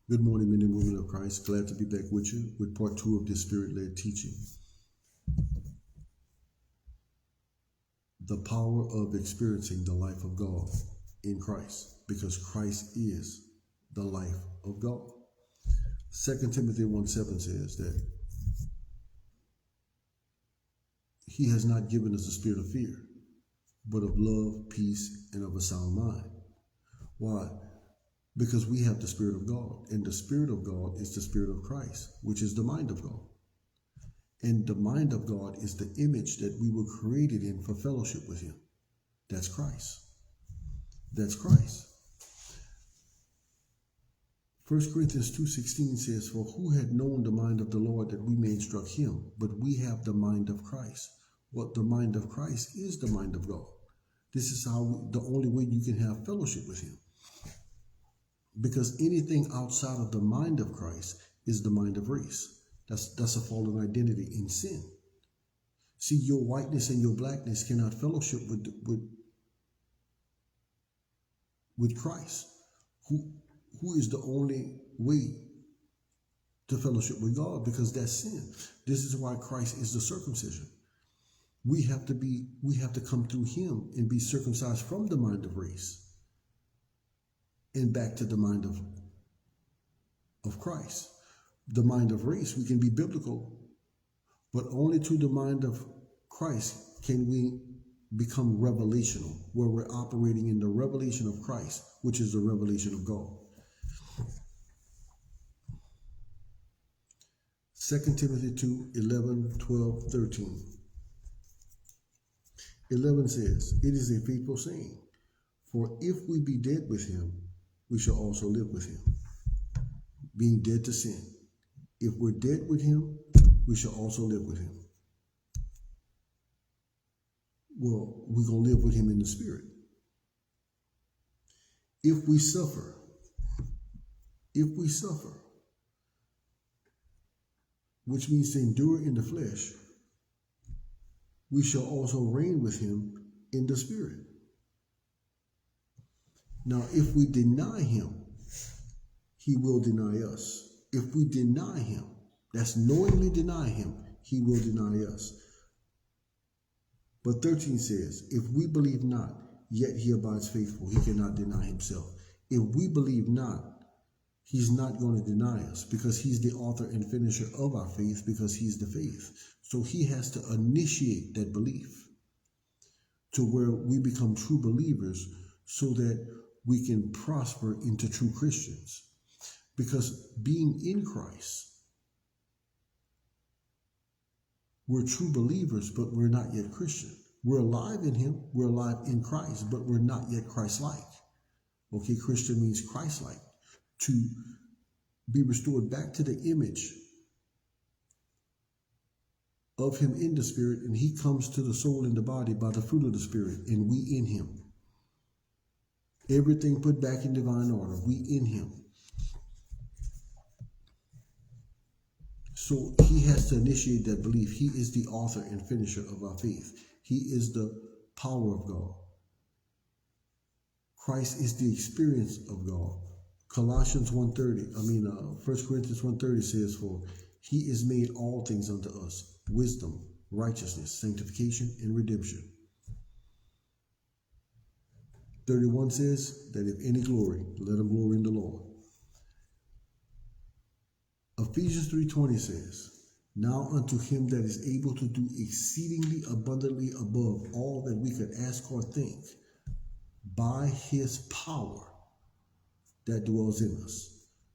Good morning, men and women of Christ. Glad to be back with you with part 2 of this Spirit-led teaching. The power of experiencing the life of God in Christ, because Christ is the life of God. 2 Timothy 1:7 says that He has not given us a spirit of fear, but of love, peace, and of a sound mind. Why? Because we have the Spirit of God, and the Spirit of God is the Spirit of Christ, which is the mind of God. And the mind of God is the image that we were created in for fellowship with Him. That's Christ. That's Christ. 1 Corinthians 2:16 says, "For who had known the mind of the Lord that we may instruct him? But we have the mind of Christ." What the mind of Christ is the mind of God. This is the only way you can have fellowship with Him. Because anything outside of the mind of Christ is the mind of race. That's a fallen identity in sin. See, your whiteness and your blackness cannot fellowship with Christ, who is the only way to fellowship with God, because that's sin. This is why Christ is the circumcision. We have to come through Him and be circumcised from the mind of race and back to the mind of Christ. The mind of race, we can be biblical, but only to the mind of Christ can we become revelational, where we're operating in the revelation of Christ, which is the revelation of God. 2 Timothy 2:11, 12, 13. 11 says, "It is a faithful saying, for if we be dead with Him, we shall also live with Him." Being dead to sin. If we're dead with Him, we shall also live with Him. Well, we're going to live with Him in the Spirit. If we suffer, which means to endure in the flesh, we shall also reign with Him in the Spirit. Now, if we deny Him, He will deny us. If we deny Him, that's knowingly deny Him, He will deny us. But 13 says, "If we believe not, yet He abides faithful. He cannot deny Himself." If we believe not, He's not going to deny us, because He's the author and finisher of our faith, because He's the faith. So He has to initiate that belief to where we become true believers, so that we can prosper into true Christians. Because being in Christ, we're true believers, but we're not yet Christian. We're alive in Him, we're alive in Christ, but we're not yet Christ-like. Okay, Christian means Christ-like. To be restored back to the image of Him in the Spirit, and He comes to the soul and the body by the fruit of the Spirit, and we in Him. Everything put back in divine order, we in Him. So He has to initiate that belief. He is the author and finisher of our faith. He is the power of God. Christ is the experience of God. Colossians 1 Corinthians 1:30 says, "For He is made all things unto us, wisdom, righteousness, sanctification, and redemption." 31 says that if any glory, let him glory in the Lord. Ephesians 3:20 says, "Now unto Him that is able to do exceedingly abundantly above all that we could ask or think, by His power that dwells in us."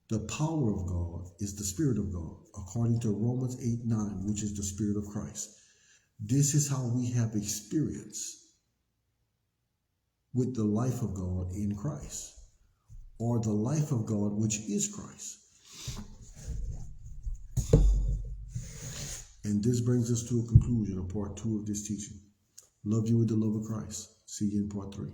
The power of God is the Spirit of God, according to Romans 8:9, which is the Spirit of Christ. This is how we have experience with the life of God in Christ, or the life of God, which is Christ. And this brings us to a conclusion of part 2 of this teaching. Love you with the love of Christ. See you in part 3.